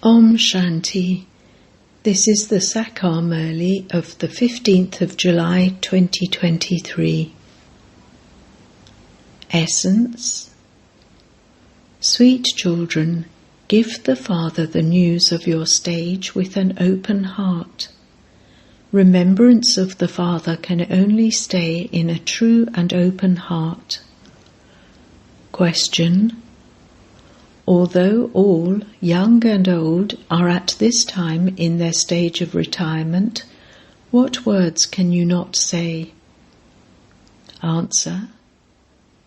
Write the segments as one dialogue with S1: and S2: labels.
S1: Om Shanti. This is the Sakar Murli of the 15th of July 2023. Essence. Sweet children, give the Father the news of your stage with an open heart. Remembrance of the Father can only stay in a true and open heart. Question. Although all, young and old, are at this time in their stage of retirement, what words can you not say? Answer.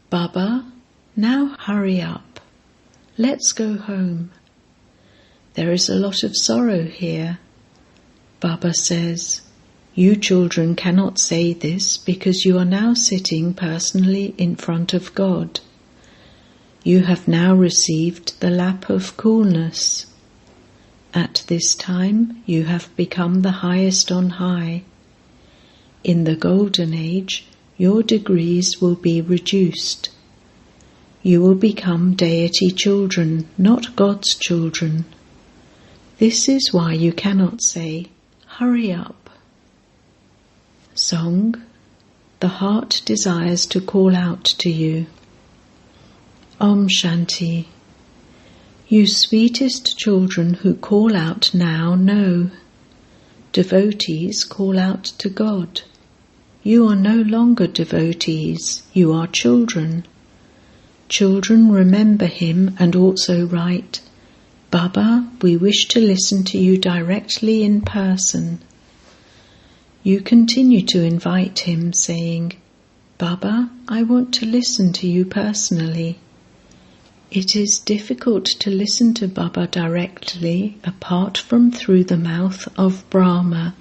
S1: Baba, now hurry up. Let's go home. There is a lot of sorrow here. Baba says, you children cannot say this because you are now sitting personally in front of God. You have now received the lap of coolness. At this time you have become the highest on high. In the golden age, your degrees will be reduced. You will become deity children, not God's children. This is why you cannot say, hurry up. Song. The heart desires to call out to you. Om Shanti. You sweetest children who call out now know. Devotees call out to God. You are no longer devotees, you are children. Children remember him and also write, Baba, we wish to listen to you directly in person. You continue to invite him, saying, Baba, I want to listen to you personally. It is difficult to listen to Baba directly apart from through the mouth of Brahma.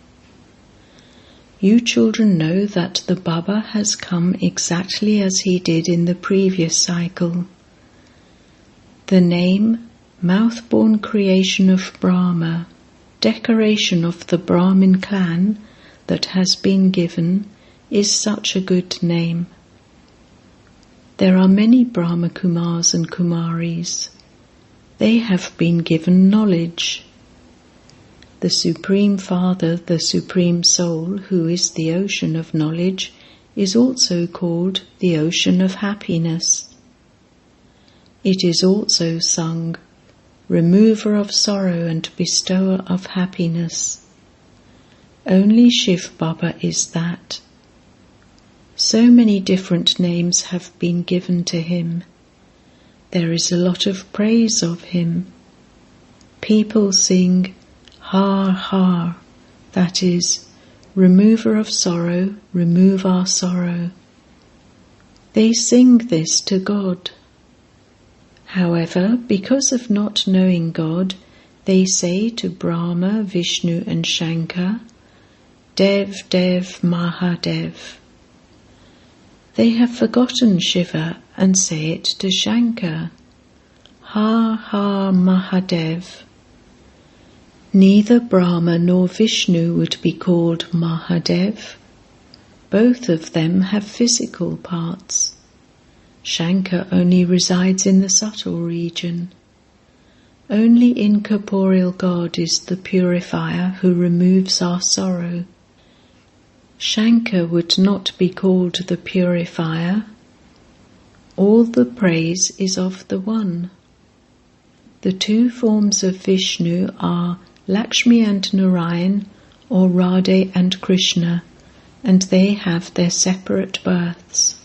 S1: You children know that the Baba has come exactly as he did in the previous cycle. The name, mouth-born creation of Brahma, decoration of the Brahmin clan that has been given, is such a good name. There are many Brahma Kumaris and Kumaris. They have been given knowledge. The Supreme Father, the Supreme Soul, who is the ocean of knowledge, is also called the ocean of happiness. It is also sung, remover of sorrow and bestower of happiness. Only Shiv Baba is that. So many different names have been given to him. There is a lot of praise of him. People sing, Har Har, that is, remover of sorrow, remove our sorrow. They sing this to God. However, because of not knowing God, they say to Brahma, Vishnu and Shankar, Dev, Dev, Mahadev. They have forgotten Shiva and say it to Shankar, Har Har Mahadev. Neither Brahma nor Vishnu would be called Mahadev. Both of them have physical parts. Shankar only resides in the subtle region. Only incorporeal God is the purifier who removes our sorrow. Shankar would not be called the purifier. All the praise is of the one. The two forms of Vishnu are Lakshmi and Narayan, or Radha and Krishna, and they have their separate births.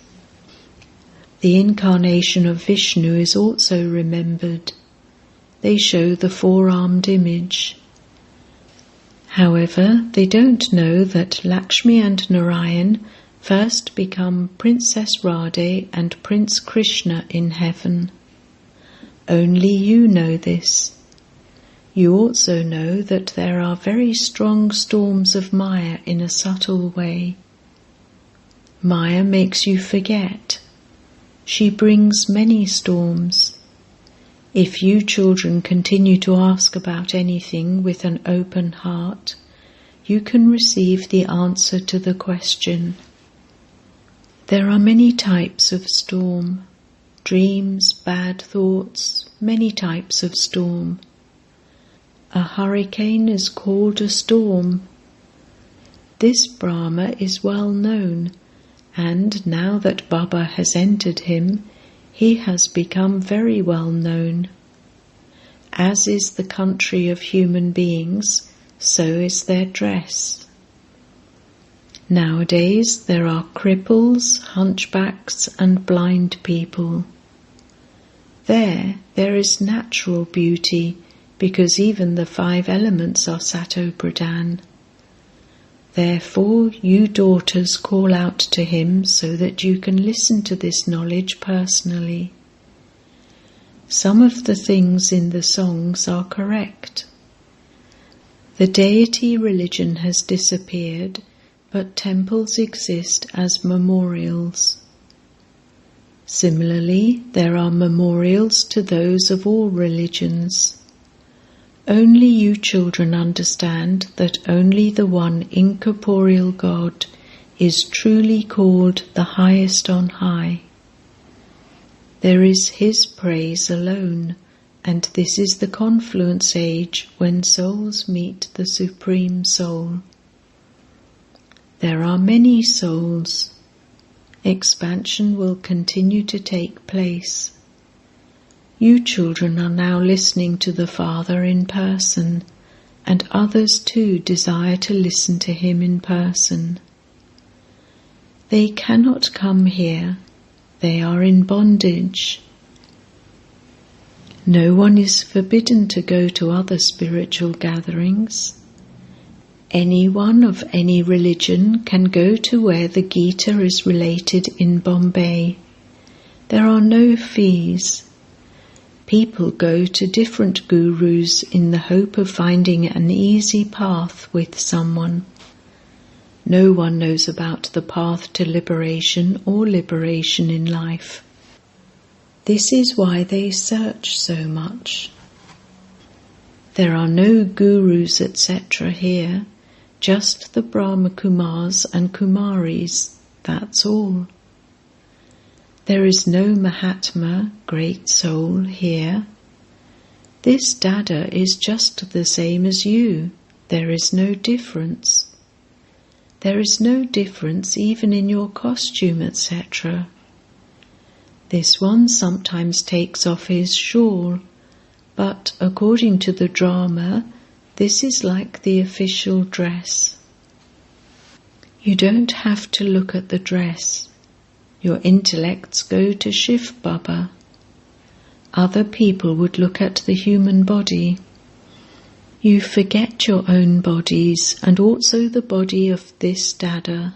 S1: The incarnation of Vishnu is also remembered. They show the four-armed image. However, they don't know that Lakshmi and Narayan first become Princess Radha and Prince Krishna in heaven. Only you know this. You also know that there are very strong storms of Maya in a subtle way. Maya makes you forget. She brings many storms. If you children continue to ask about anything with an open heart, you can receive the answer to the question. There are many types of storm. dreams, bad thoughts, many types of storm. A hurricane is called a storm. This Brahma is well known, and now that Baba has entered him, he has become very well known. As is the country of human beings, so is their dress. Nowadays there are cripples, hunchbacks, and blind people. There is natural beauty, because even the 5 elements are Sato-Pradhan. Therefore, you daughters call out to him so that you can listen to this knowledge personally. Some of the things in the songs are correct. The deity religion has disappeared, but temples exist as memorials. Similarly, there are memorials to those of all religions. Only you children understand that only the one incorporeal God is truly called the highest on high. There is His praise alone, and this is the confluence age when souls meet the Supreme Soul. There are many souls. Expansion will continue to take place. You children are now listening to the Father in person, and others too desire to listen to him in person. They cannot come here. They are in bondage. No one is forbidden to go to other spiritual gatherings. Anyone of any religion can go to where the Gita is related in Bombay. There are no fees. People go to different gurus in the hope of finding an easy path with someone. No one knows about the path to liberation or liberation in life. This is why they search so much. There are no gurus, etc. here, just the Brahma Kumaris and Kumaris, that's all. There is no Mahatma, great soul, here. This Dada is just the same as you. There is no difference. There is no difference even in your costume, etc. This one sometimes takes off his shawl, but according to the drama, this is like the official dress. You don't have to look at the dress. Your intellects go to Shiv Baba. Other people would look at the human body. You forget your own bodies and also the body of this Dada.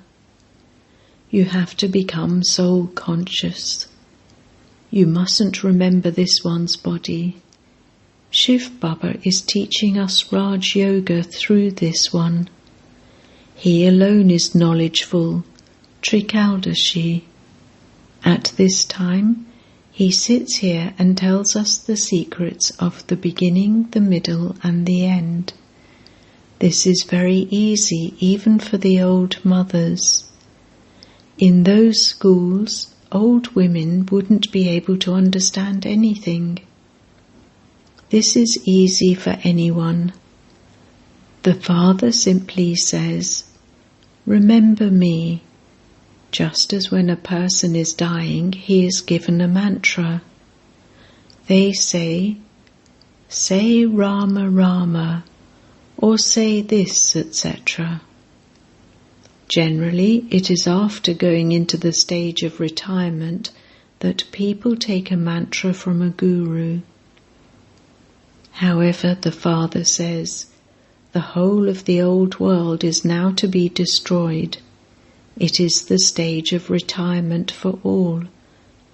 S1: You have to become soul conscious. You mustn't remember this one's body. Shiv Baba is teaching us Raj Yoga through this one. He alone is knowledgeful, Trikaldashi. At this time, he sits here and tells us the secrets of the beginning, the middle, and the end. This is very easy even for the old mothers. In those schools, old women wouldn't be able to understand anything. This is easy for anyone. The Father simply says, "Remember me." Just as when a person is dying, he is given a mantra. They say Rama Rama, or say this, etc. Generally, it is after going into the stage of retirement that people take a mantra from a guru. However, the Father says, the whole of the old world is now to be destroyed. It is the stage of retirement for all,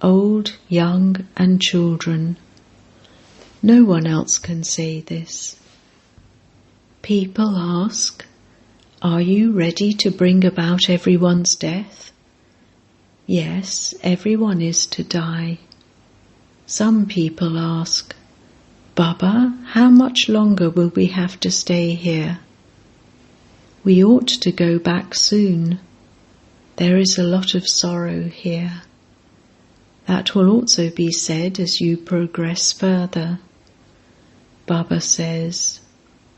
S1: old, young, and children. No one else can say this. People ask, "Are you ready to bring about everyone's death?" Yes, everyone is to die. Some people ask, "Baba, how much longer will we have to stay here?" We ought to go back soon. There is a lot of sorrow here. That will also be said as you progress further. Baba says,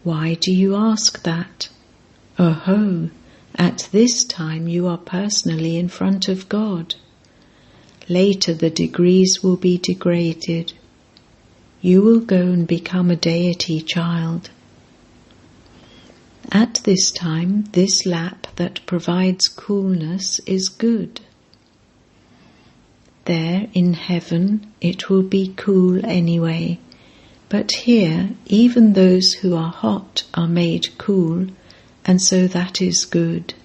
S1: Why do you ask that? Oh, at this time you are personally in front of God. Later the degrees will be degraded. You will go and become a deity child. At this time, this lap that provides coolness is good. There in heaven it will be cool anyway, but here even those who are hot are made cool, and so that is good.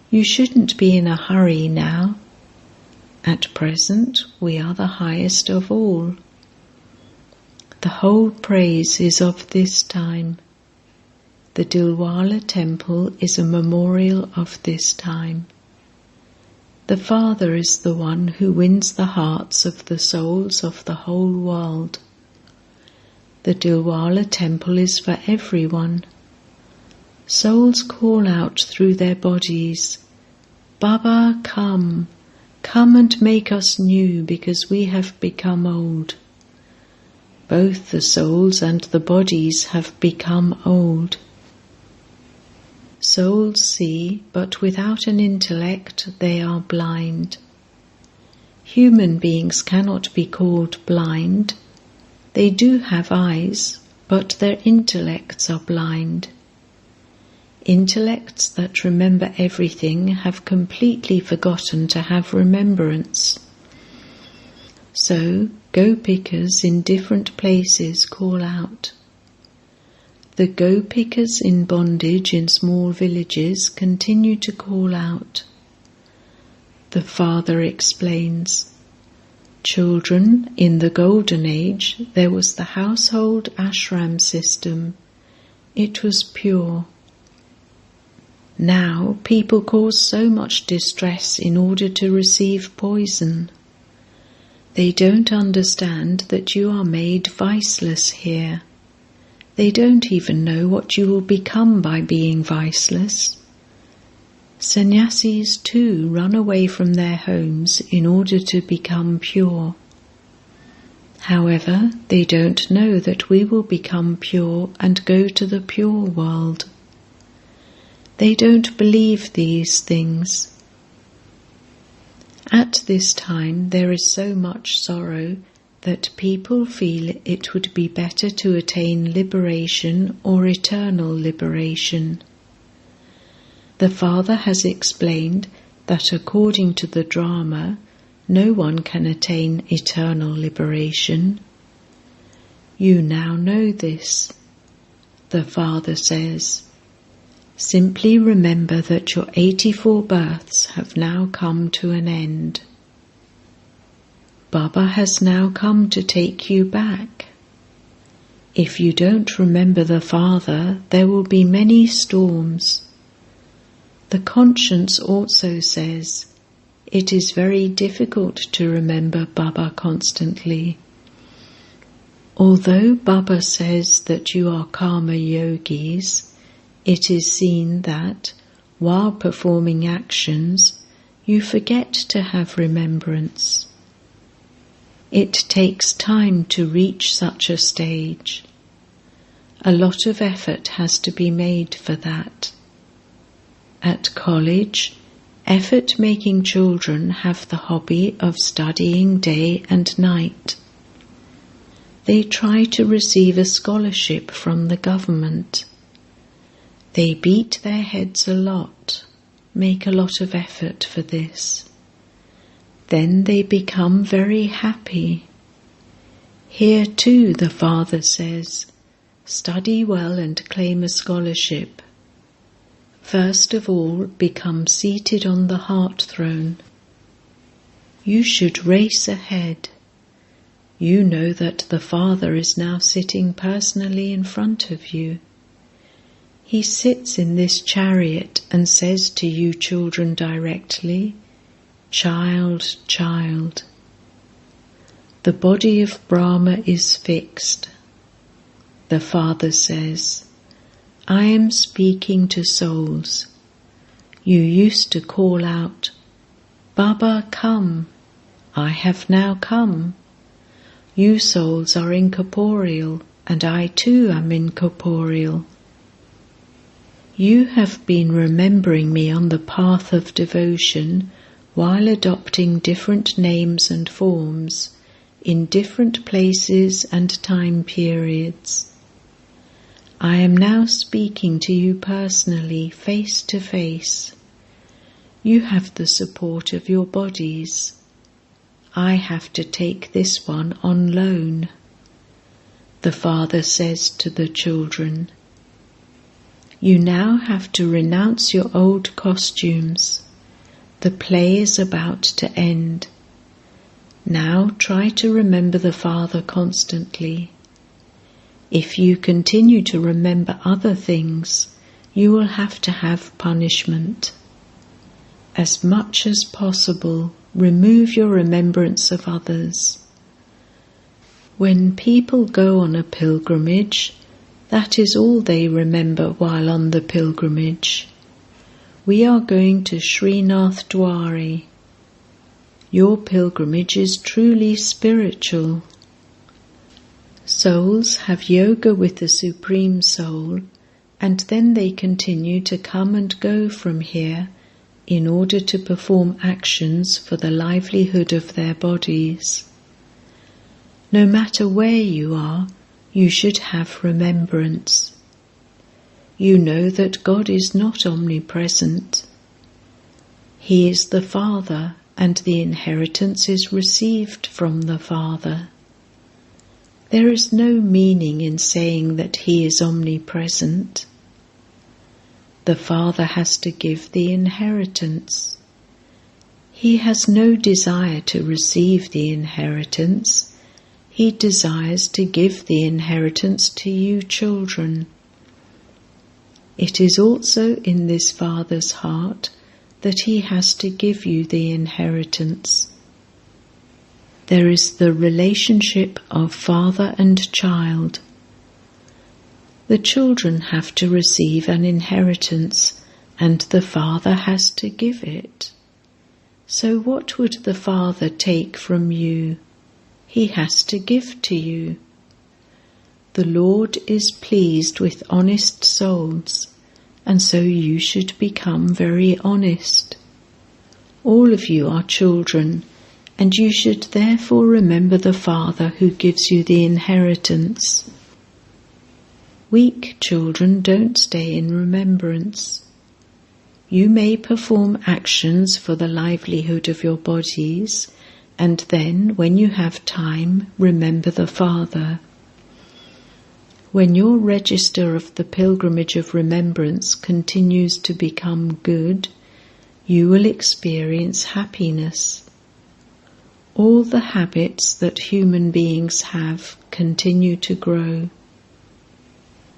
S1: You shouldn't be in a hurry now. At present we are the highest of all. The whole praise is of this time. The Dilwala temple is a memorial of this time. The Father is the one who wins the hearts of the souls of the whole world. The Dilwala temple is for everyone. Souls call out through their bodies, Baba, come and make us new because we have become old. Both the souls and the bodies have become old. Souls see, but without an intellect they are blind. Human beings cannot be called blind. They do have eyes, but their intellects are blind. Intellects that remember everything have completely forgotten to have remembrance. So, go-pickers in different places call out. The go-pickers in bondage in small villages continue to call out. The Father explains, Children, in the Golden Age there was the household ashram system. It was pure. Now people cause so much distress in order to receive poison. They don't understand that you are made viceless here. They don't even know what you will become by being viceless. Sannyasis too run away from their homes in order to become pure. However, they don't know that we will become pure and go to the pure world. They don't believe these things. At this time there is so much sorrow that people feel it would be better to attain liberation or eternal liberation. The Father has explained that according to the drama, no one can attain eternal liberation. You now know this. The Father says, simply remember that your 84 births have now come to an end. Baba has now come to take you back. If you don't remember the Father, there will be many storms. The conscience also says, it is very difficult to remember Baba constantly. Although Baba says that you are karma yogis, it is seen that, while performing actions, you forget to have remembrance. It takes time to reach such a stage. A lot of effort has to be made for that. At college, effort-making children have the hobby of studying day and night. They try to receive a scholarship from the government. They beat their heads a lot, make a lot of effort for this. Then they become very happy. Here too the Father says, study well and claim a scholarship. First of all, become seated on the heart throne. You should race ahead. You know that the Father is now sitting personally in front of you. He sits in this chariot and says to you children directly, Child, child. The body of Brahma is fixed. The Father says, I am speaking to souls. You used to call out, Baba, come. I have now come. You souls are incorporeal. and I too am incorporeal. You have been remembering me on the path of devotion while adopting different names and forms in different places and time periods. I am now speaking to you personally, face to face. You have the support of your bodies. I have to take this one on loan. The Father says to the children, you now have to renounce your old costumes. The play is about to end. Now try to remember the Father constantly. If you continue to remember other things, you will have to have punishment. As much as possible, remove your remembrance of others. When people go on a pilgrimage, that is all they remember while on the pilgrimage. We are going to Srinath Dwari. Your pilgrimage is truly spiritual. Souls have yoga with the Supreme Soul, and then they continue to come and go from here in order to perform actions for the livelihood of their bodies. No matter where you are, you should have remembrance. You know that God is not omnipresent. He is the Father, and the inheritance is received from the Father. There is no meaning in saying that He is omnipresent. The Father has to give the inheritance. He has no desire to receive the inheritance. He desires to give the inheritance to you children. It is also in this Father's heart that He has to give you the inheritance. There is the relationship of father and child. The children have to receive an inheritance, and the Father has to give it. So what would the Father take from you? He has to give to you. The Lord is pleased with honest souls, and so you should become very honest. All of you are children, and you should therefore remember the Father who gives you the inheritance. Weak children don't stay in remembrance. You may perform actions for the livelihood of your bodies, and then, when you have time, remember the Father. When your register of the pilgrimage of remembrance continues to become good, you will experience happiness. All the habits that human beings have continue to grow.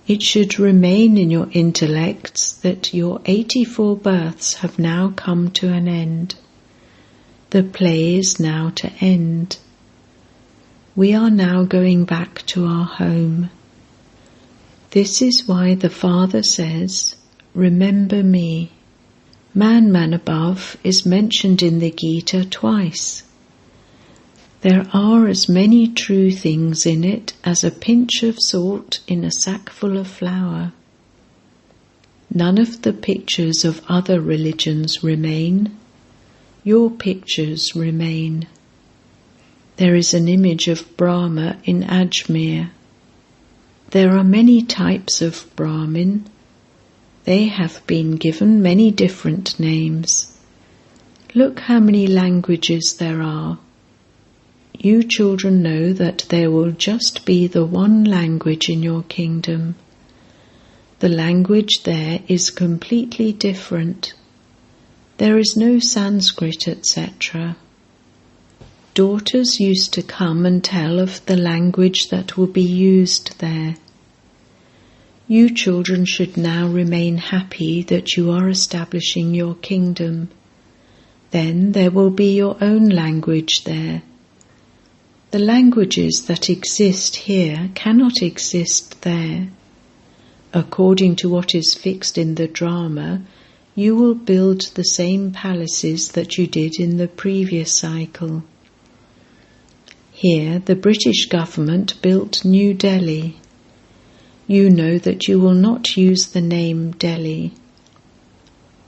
S1: It should remain in your intellects that your 84 births have now come to an end. The play is now to end. We are now going back to our home. This is why the Father says, remember me. Man above is mentioned in the Gita twice. There are as many true things in it as a pinch of salt in a sack full of flour. None of the pictures of other religions remain. Your pictures remain. There is an image of Brahma in Ajmer. There are many types of Brahmin. They have been given many different names. Look how many languages there are. You children know that there will just be the one language in your kingdom. The language there is completely different. There is no Sanskrit, etc. Daughters used to come and tell of the language that will be used there. You children should now remain happy that you are establishing your kingdom. Then there will be your own language there. The languages that exist here cannot exist there. According to what is fixed in the drama, you will build the same palaces that you did in the previous cycle. Here, the British government built New Delhi. You know that you will not use the name Delhi.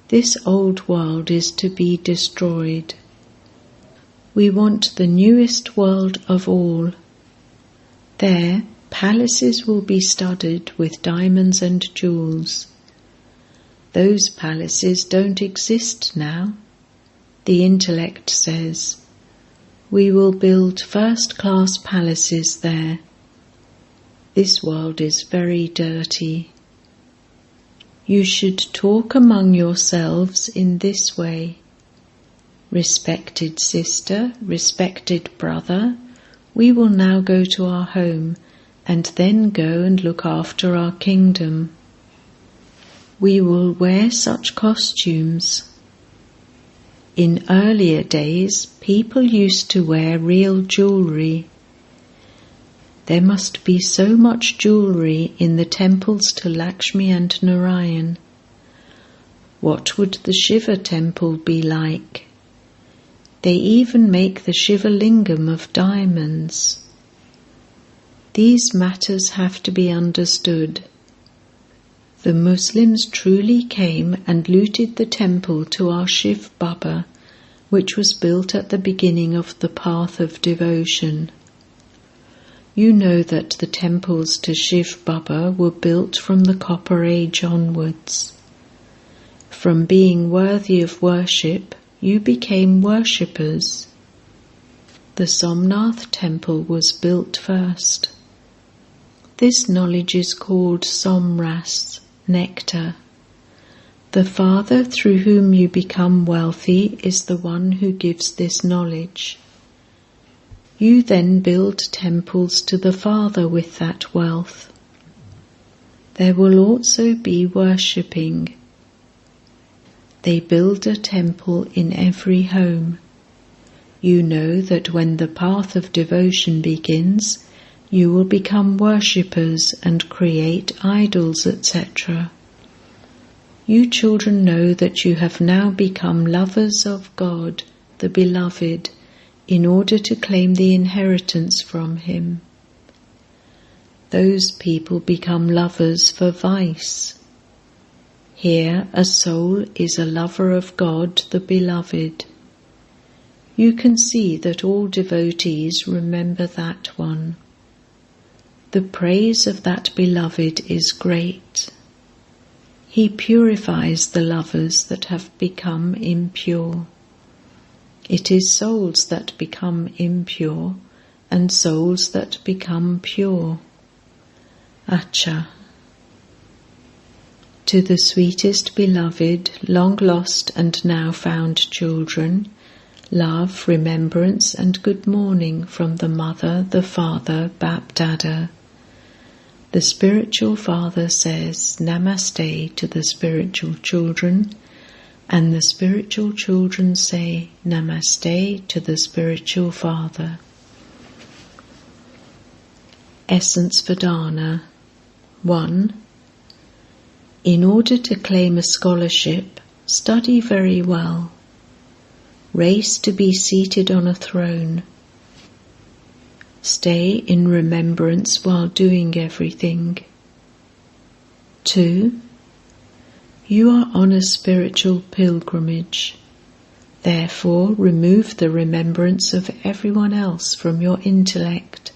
S1: This old world is to be destroyed. We want the newest world of all. There, palaces will be studded with diamonds and jewels. Those palaces don't exist now. The intellect says, we will build first-class palaces there. This world is very dirty. You should talk among yourselves in this way. Respected sister, respected brother, we will now go to our home and then go and look after our kingdom. We will wear such costumes. In earlier days, people used to wear real jewellery. There must be so much jewellery in the temples to Lakshmi and Narayan. What would the Shiva temple be like? They even make the Shiva lingam of diamonds. These matters have to be understood. The Muslims truly came and looted the temple to our Shiv Baba, which was built at the beginning of the path of devotion. You know that the temples to Shiv Baba were built from the Copper Age onwards. From being worthy of worship, you became worshippers. The Somnath temple was built first. This knowledge is called Somras, nectar. The Father through whom you become wealthy is the one who gives this knowledge. You then build temples to the Father with that wealth. There will also be worshipping. They build a temple in every home. You know that when the path of devotion begins, you will become worshippers and create idols, etc. You children know that you have now become lovers of God, the Beloved, in order to claim the inheritance from Him. Those people become lovers for vice. Here a soul is a lover of God, the Beloved. You can see that all devotees remember that one. The praise of that Beloved is great. He purifies the lovers that have become impure. It is souls that become impure and souls that become pure. Acha. To the sweetest beloved, long lost and now found children, love, remembrance and good morning from the Mother, the Father, Bap Dada. The spiritual father says Namaste to the spiritual children, and the spiritual children say Namaste to the spiritual father. Essence Vedana 1. In order to claim a scholarship, study very well. Race to be seated on a throne. Stay in remembrance while doing everything. 2. You are on a spiritual pilgrimage. Therefore, remove the remembrance of everyone else from your intellect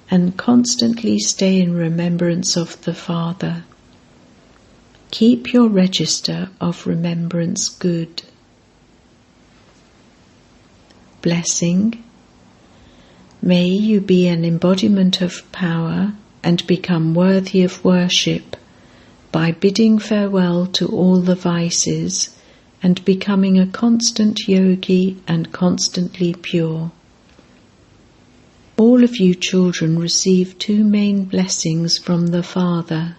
S1: and constantly stay in remembrance of the Father. Keep your register of remembrance good. Blessing. May you be an embodiment of power and become worthy of worship by bidding farewell to all the vices and becoming a constant yogi and constantly pure. All of you children receive two main blessings from the Father.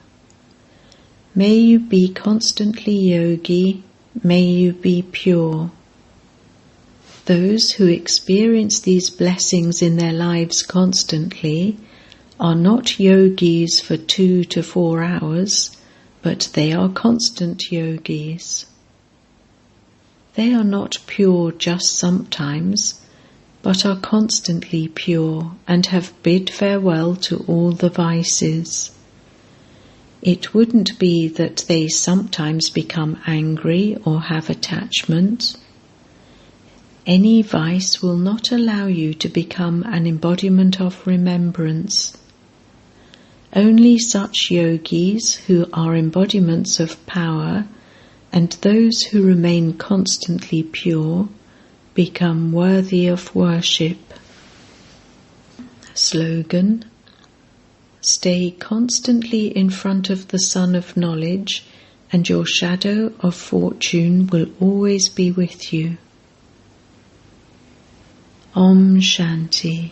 S1: May you be constantly yogi, may you be pure. Those who experience these blessings in their lives constantly are not yogis for 2 to 4 hours, but they are constant yogis. They are not pure just sometimes, but are constantly pure and have bid farewell to all the vices. It wouldn't be that they sometimes become angry or have attachments. Any vice will not allow you to become an embodiment of remembrance. Only such yogis who are embodiments of power and those who remain constantly pure become worthy of worship. Slogan: Stay constantly in front of the sun of knowledge, and your shadow of fortune will always be with you. Om Shanti.